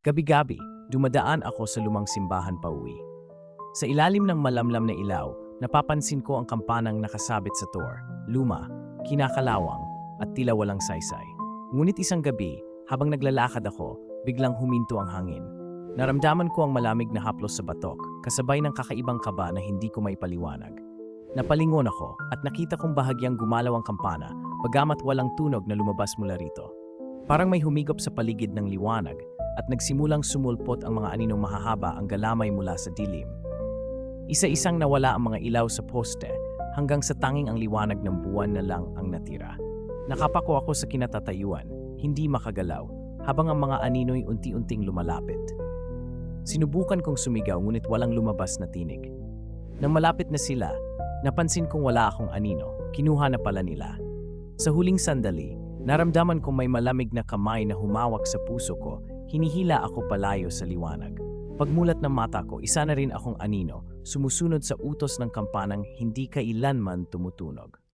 Gabi-gabi, dumadaan ako sa lumang simbahan pauwi. Sa ilalim ng malamlam na ilaw, napapansin ko ang kampanang nakasabit sa door, luma, kinakalawang, at tila walang saysay. Ngunit isang gabi, habang naglalakad ako, biglang huminto ang hangin. Naramdaman ko ang malamig na haplos sa batok, kasabay ng kakaibang kaba na hindi ko maipaliwanag. Napalingon ako at nakita kong bahagyang gumalaw ang kampana, bagamat walang tunog na lumabas mula rito. Parang may humigop sa paligid ng liwanag at nagsimulang sumulpot ang mga aninong mahahaba ang galamay mula sa dilim. Isa-isang nawala ang mga ilaw sa poste hanggang sa tanging ang liwanag ng buwan na lang ang natira. Nakapako ako sa kinatatayuan, hindi makagalaw, habang ang mga aninoy unti-unting lumalapit. Sinubukan kong sumigaw ngunit walang lumabas na tinig. Nang malapit na sila, napansin kong wala akong anino, kinuha na pala nila. Sa huling sandali, naramdaman kong may malamig na kamay na humawak sa puso ko, hinihila ako palayo sa liwanag. Pagmulat ng mata ko, isa na rin akong anino, sumusunod sa utos ng kampanang hindi kailanman tumutunog.